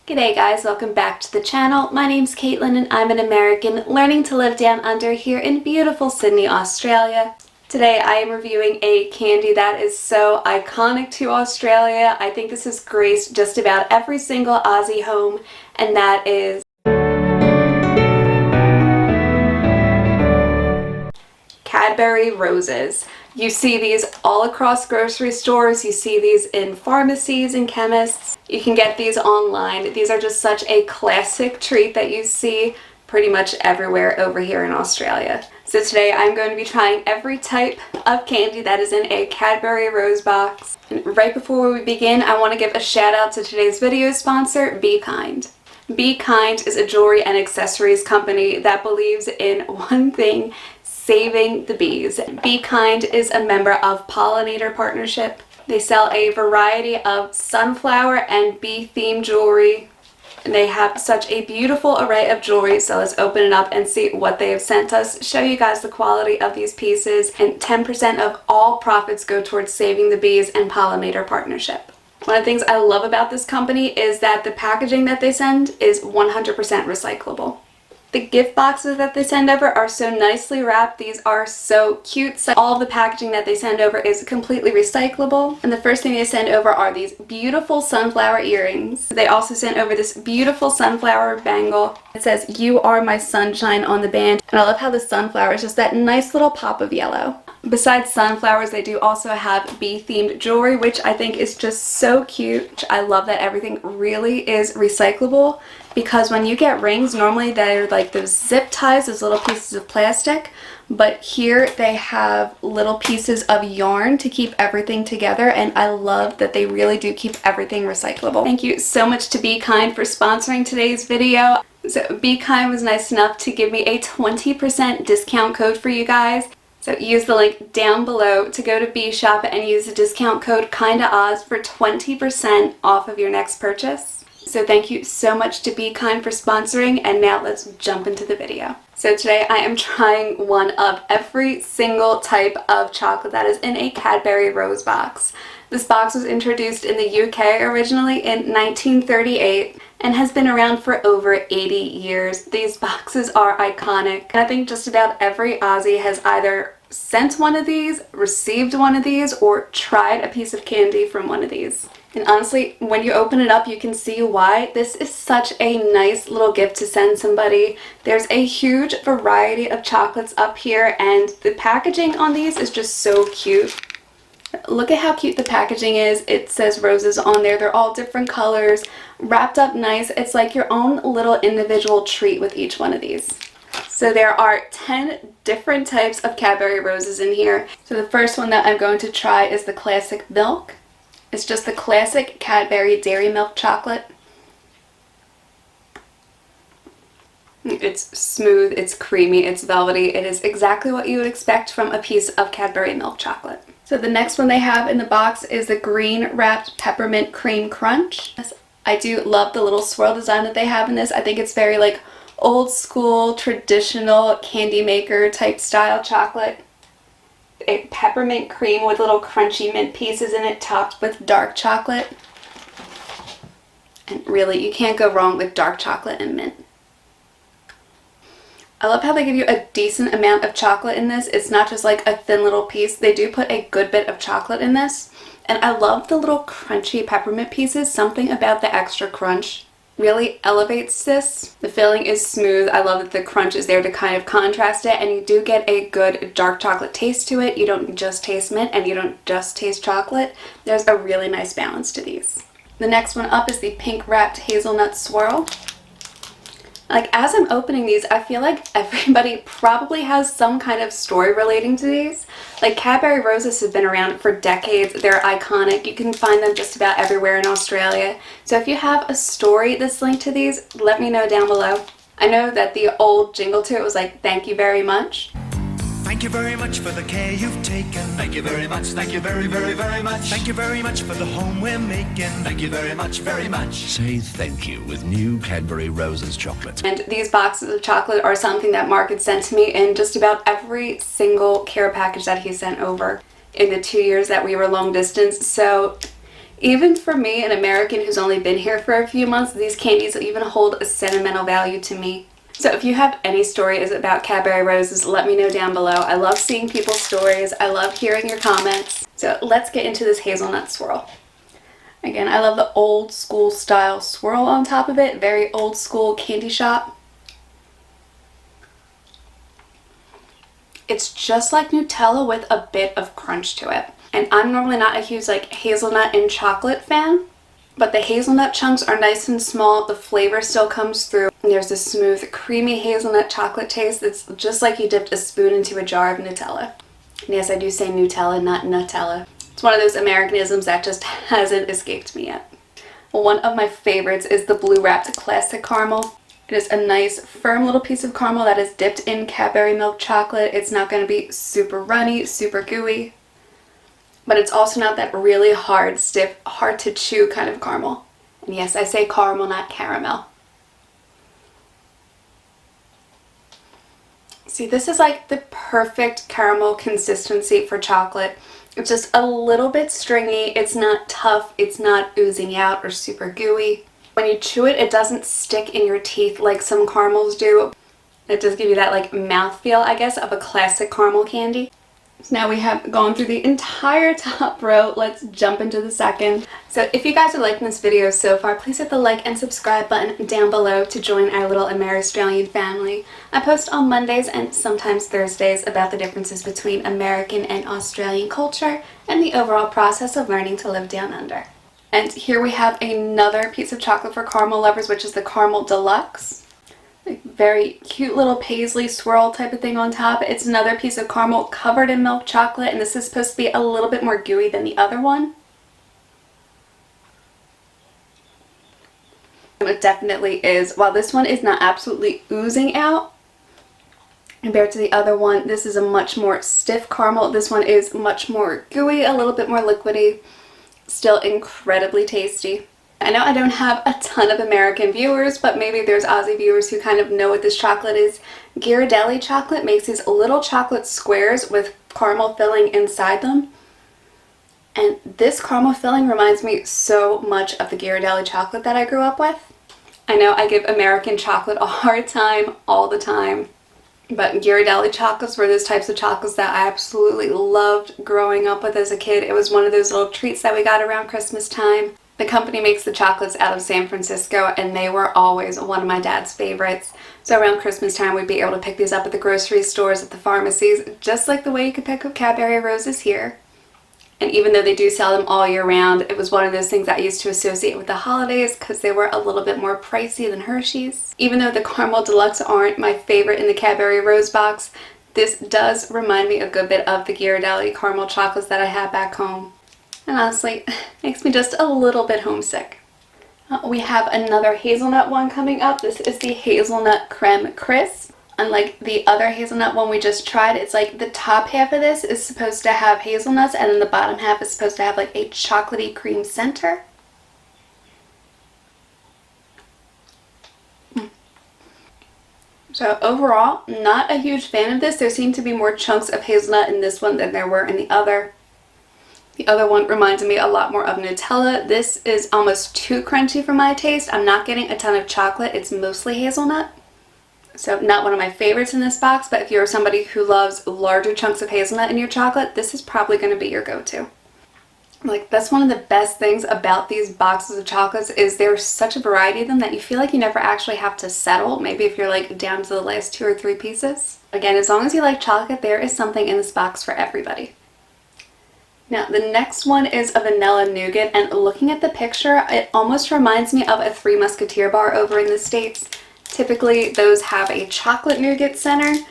G'day guys, welcome back to the channel. My name's Kaitlyn and I'm an American learning to live down under here in beautiful Sydney, Australia. Today I am reviewing a candy that is so iconic to Australia. I think this has graced just about every single Aussie home, and that is Cadbury Roses. You see these all across grocery stores, you see these in pharmacies and chemists. You can get these online. These are just such a classic treat that you see pretty much everywhere over here in Australia. So today I'm going to be trying every type of candy that is in a Cadbury Rose box. And right before we begin, I want to give a shout out to today's video sponsor, Be Kind. Be Kind is a jewelry and accessories company that believes in one thing: saving the bees. Be Kind is a member of Pollinator Partnership. They sell a variety of sunflower and bee-themed jewelry. And they have such a beautiful array of jewelry, so let's open it up and see what they have sent us, show you guys the quality of these pieces, and 10% of all profits go towards saving the bees and Pollinator Partnership. One of the things I love about this company is that the packaging that they send is 100% recyclable. The gift boxes that they send over are so nicely wrapped. These are so cute. So all of the packaging that they send over is completely recyclable. And the first thing they send over are these beautiful sunflower earrings. They also sent over this beautiful sunflower bangle. It says, "You are my sunshine" on the band. And I love how the sunflower is just that nice little pop of yellow. Besides sunflowers, they do also have bee-themed jewelry, which I think is just so cute. I love that everything really is recyclable, because when you get rings, normally they're like those zip ties, those little pieces of plastic, but here they have little pieces of yarn to keep everything together, and I love that they really do keep everything recyclable. Thank you so much to Be Kind for sponsoring today's video. So Be Kind was nice enough to give me a 20% discount code for you guys. So use the link down below to go to Bee Shop and use the discount code KINDAOZ for 20% off of your next purchase. So thank you so much to Be Kind for sponsoring, and now let's jump into the video. So today I am trying one of every single type of chocolate that is in a Cadbury Rose box. This box was introduced in the UK originally in 1938 and has been around for over 80 years. These boxes are iconic, and I think just about every Aussie has either sent one of these, received one of these, or tried a piece of candy from one of these. And honestly, when you open it up, you can see why this is such a nice little gift to send somebody. There's a huge variety of chocolates up here, and the packaging on these is just so cute. Look at how cute the packaging is. It says roses on there. They're all different colors, wrapped up nice. It's like your own little individual treat with each one of these. So there are 10 different types of Cadbury Roses in here. So the first one that I'm going to try is the classic milk. It's just the classic Cadbury dairy milk chocolate. It's smooth, it's creamy, it's velvety. It is exactly what you would expect from a piece of Cadbury milk chocolate. So the next one they have in the box is the green wrapped peppermint cream crunch. I do love the little swirl design that they have in this. I think it's very like old school, traditional candy maker type style chocolate. A peppermint cream with little crunchy mint pieces in it, topped with dark chocolate. And really, you can't go wrong with dark chocolate and mint. I love how they give you a decent amount of chocolate in this. It's not just like a thin little piece. They do put a good bit of chocolate in this. And I love the little crunchy peppermint pieces. Something about the extra crunch really elevates this. The filling is smooth. I love that the crunch is there to kind of contrast it, and you do get a good dark chocolate taste to it. You don't just taste mint and you don't just taste chocolate. There's a really nice balance to these. The next one up is the pink wrapped hazelnut swirl. Like, as I'm opening these, I feel like everybody probably has some kind of story relating to these. Like, Cadbury Roses have been around for decades. They're iconic. You can find them just about everywhere in Australia. So if you have a story that's linked to these, let me know down below. I know that the old jingle to it was like, "Thank you very much." Thank you very much for the care you've taken. Thank you very much. Thank you very, very, very much. Thank you very much for the home we're making. Thank you very much, very much. Say thank you with new Cadbury Roses chocolate. And these boxes of chocolate are something that Mark had sent to me in just about every single care package that he sent over in the 2 years that we were long distance. So Even for me, an American who's only been here for a few months, these candies even hold a sentimental value to me. So if you have any stories about Cadbury Roses, let me know down below. I love seeing people's stories. I love hearing your comments. So let's get into this hazelnut swirl. Again, I love the old school style swirl on top of it. Very old school candy shop. It's just like Nutella with a bit of crunch to it. And I'm normally not a huge like hazelnut and chocolate fan, but the hazelnut chunks are nice and small. The flavor still comes through. And there's this smooth, creamy hazelnut chocolate taste. It's just like you dipped a spoon into a jar of Nutella. And yes, I do say Nutella, not Nutella. It's one of those Americanisms that just hasn't escaped me yet. One of my favorites is the blue wrapped classic caramel. It is a nice, firm little piece of caramel that is dipped in Cadbury milk chocolate. It's not going to be super runny, super gooey, but it's also not that really hard, stiff, hard to chew kind of caramel. And yes, I say caramel, not caramel. See, this is like the perfect caramel consistency for chocolate. It's just a little bit stringy. It's not tough. It's not oozing out or super gooey. When you chew it, it doesn't stick in your teeth like some caramels do. It does give you that like mouthfeel, I guess, of a classic caramel candy. So now we have gone through the entire top row. Let's jump into the second. So if you guys are liking this video so far, please hit the like and subscribe button down below to join our little Australian family. I post on Mondays and sometimes Thursdays about the differences between American and Australian culture and the overall process of learning to live down under. And here we have another piece of chocolate for caramel lovers, which is the Caramel Deluxe. Like very cute little paisley swirl type of thing on top. It's another piece of caramel covered in milk chocolate, and this is supposed to be a little bit more gooey than the other one. And it definitely is. While this one is not absolutely oozing out, compared to the other one, this is a much more stiff caramel. This one is much more gooey, a little bit more liquidy. Still incredibly tasty. I know I don't have a ton of American viewers, but maybe there's Aussie viewers who kind of know what this chocolate is. Ghirardelli chocolate makes these little chocolate squares with caramel filling inside them. And this caramel filling reminds me so much of the Ghirardelli chocolate that I grew up with. I know I give American chocolate a hard time all the time, but Ghirardelli chocolates were those types of chocolates that I absolutely loved growing up with as a kid. It was one of those little treats that we got around Christmas time. The company makes the chocolates out of San Francisco, and they were always one of my dad's favorites. So around Christmas time, we'd be able to pick these up at the grocery stores, at the pharmacies, just like the way you could pick up Cadbury Roses here. And even though they do sell them all year round, it was one of those things that I used to associate with the holidays because they were a little bit more pricey than Hershey's. Even though the Caramel Deluxe aren't my favorite in the Cadbury Rose box, this does remind me a good bit of the Ghirardelli caramel chocolates that I had back home. And honestly, makes me just a little bit homesick. We have another hazelnut one coming up. This is the Hazelnut Creme Crisp. Unlike the other hazelnut one we just tried, it's like the top half of this is supposed to have hazelnuts and then the bottom half is supposed to have like a chocolatey cream center. So overall, not a huge fan of this. There seem to be more chunks of hazelnut in this one than there were in the other. The other one reminds me a lot more of Nutella. This is almost too crunchy for my taste. I'm not getting a ton of chocolate. It's mostly hazelnut. So not one of my favorites in this box, but if you're somebody who loves larger chunks of hazelnut in your chocolate, this is probably going to be your go-to. Like, that's one of the best things about these boxes of chocolates is there's such a variety of them that you feel like you never actually have to settle. Maybe if you're like down to the last 2 or 3 pieces. Again, as long as you like chocolate, there is something in this box for everybody. Now, the next one is a vanilla nougat, and looking at the picture, it almost reminds me of a Three Musketeer bar over in the States. Typically, those have a chocolate nougat center,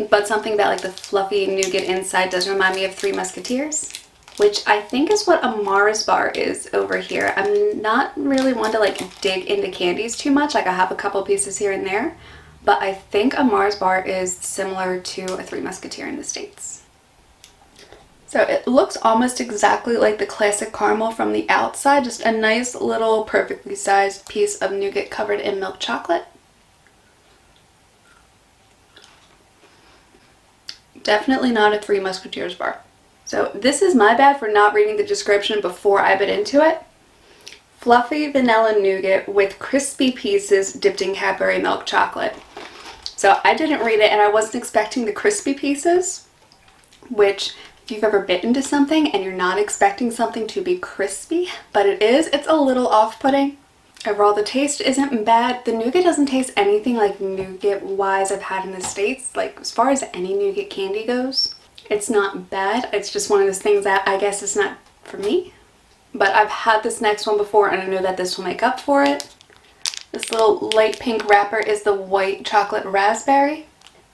but something about like the fluffy nougat inside does remind me of Three Musketeers, which I think is what a Mars bar is over here. I'm not really one to like dig into candies too much. Like, I have a couple pieces here and there, but I think a Mars bar is similar to a Three Musketeer in the States. So it looks almost exactly like the classic caramel from the outside, just a nice little perfectly sized piece of nougat covered in milk chocolate. Definitely not a Three Musketeers bar. So this is my bad for not reading the description before I bit into it. fluffy vanilla nougat with crispy pieces dipped in Cadbury milk chocolate. So I didn't read it and I wasn't expecting the crispy pieces, which if you've ever bitten into something and you're not expecting something to be crispy, but it is, it's a little off-putting. Overall, the taste isn't bad. The nougat doesn't taste anything like nougat-wise I've had in the States. Like, as far as any nougat candy goes, it's not bad. It's just one of those things that I guess is not for me. But I've had this next one before and I know that this will make up for it. This little light pink wrapper is the white chocolate raspberry.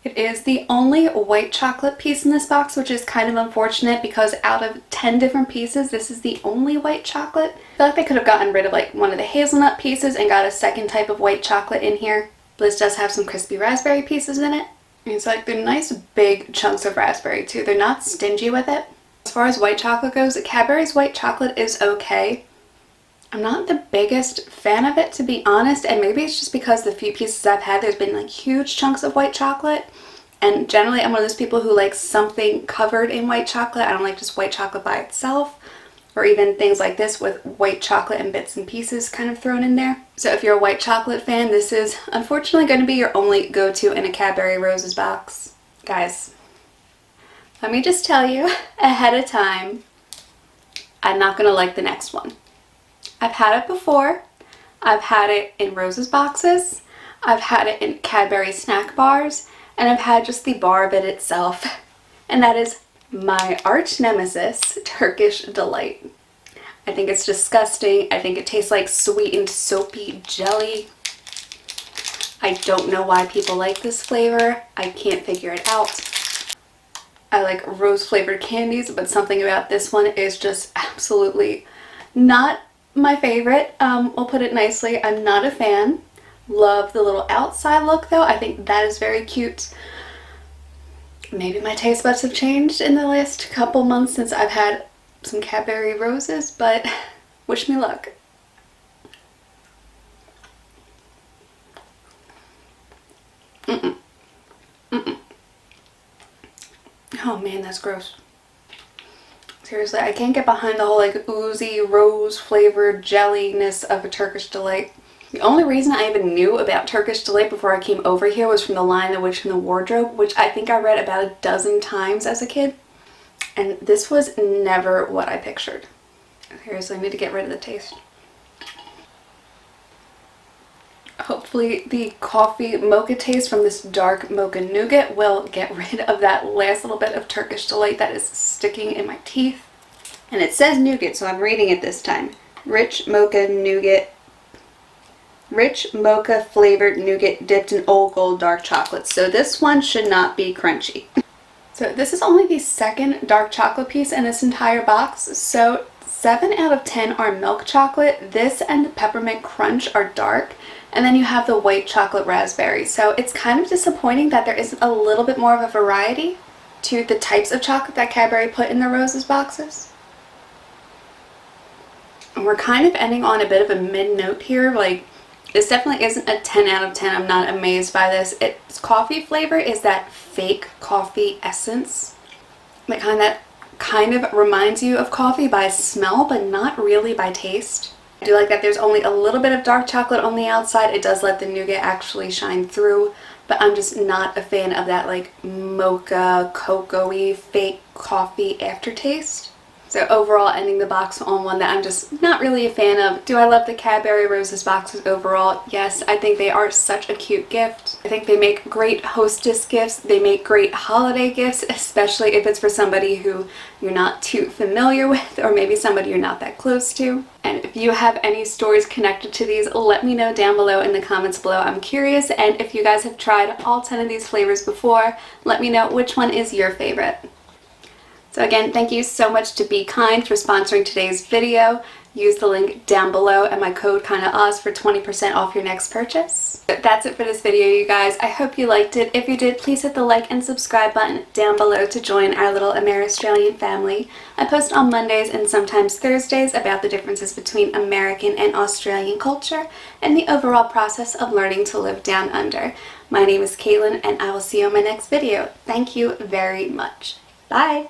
It is the only white chocolate piece in this box, which is kind of unfortunate because out of 10 different pieces, this is the only white chocolate. I feel like they could have gotten rid of like one of the hazelnut pieces and got a second type of white chocolate in here. But this does have some crispy raspberry pieces in it. And it's like they're nice big chunks of raspberry too. They're not stingy with it. As far as white chocolate goes, Cadbury's white chocolate is okay. I'm not the biggest fan of it, to be honest, and maybe it's just because the few pieces I've had, there's been like huge chunks of white chocolate, and generally I'm one of those people who likes something covered in white chocolate. I don't like just white chocolate by itself, or even things like this with white chocolate and bits and pieces kind of thrown in there. So if you're a white chocolate fan, this is unfortunately going to be your only go-to in a Cadbury Roses box. Guys, let me just tell you ahead of time, I'm not going to like the next one. I've had it before. I've had it in Roses boxes. I've had it in Cadbury snack bars. And I've had just the bar of it itself. And that is my arch nemesis, Turkish Delight. I think it's disgusting. I think it tastes like sweetened soapy jelly. I don't know why people like this flavor. I can't figure it out. I like rose flavored candies, but something about this one is just absolutely not my favorite. I'll put it nicely. I'm not a fan. Love the little outside look though. I think that is very cute. Maybe my taste buds have changed in the last couple months since I've had some Cadbury Roses, but wish me luck. Oh man, that's gross. Seriously, I can't get behind the whole like oozy rose flavored jelliness of a Turkish Delight. The only reason I even knew about Turkish Delight before I came over here was from the Lion, the Witch, and the Wardrobe, which I think I read about a dozen times as a kid. And this was never what I pictured. Seriously, I need to get rid of the taste. Hopefully the coffee mocha taste from this dark mocha nougat will get rid of that last little bit of Turkish Delight that is sticking in my teeth. And it says nougat, so I'm reading it this time. Rich mocha flavored nougat dipped in old gold dark chocolate. So this one should not be crunchy. So this is only the second dark chocolate piece in this entire box. So 7 out of 10 are milk chocolate. This and the peppermint crunch are dark. And then you have the white chocolate raspberry. So it's kind of disappointing that there isn't a little bit more of a variety to the types of chocolate that Cadbury put in the Roses boxes. And we're kind of ending on a bit of a mid-note here. Like, this definitely isn't a 10 out of 10. I'm not amazed by this. Its coffee flavor is that fake coffee essence. The kind that kind of reminds you of coffee by smell, but not really by taste. I do like that there's only a little bit of dark chocolate on the outside. It does let the nougat actually shine through, but I'm just not a fan of that like mocha, cocoa-y, fake coffee aftertaste. So overall, ending the box on one that I'm just not really a fan of. Do I love the Cadbury Roses boxes overall? Yes, I think they are such a cute gift. I think they make great hostess gifts. They make great holiday gifts, especially if it's for somebody who you're not too familiar with, or maybe somebody you're not that close to. And if you have any stories connected to these, let me know down below in the comments below. I'm curious, and if you guys have tried all 10 of these flavors before, let me know which one is your favorite. So again, thank you so much to Be Kind for sponsoring today's video. Use the link down below and my code KINDAOZ for 20% off your next purchase. But that's it for this video, you guys. I hope you liked it. If you did, please hit the like and subscribe button down below to join our little Amer-Australian family. I post on Mondays and sometimes Thursdays about the differences between American and Australian culture and the overall process of learning to live down under. My name is Kaitlyn and I will see you on my next video. Thank you very much. Bye!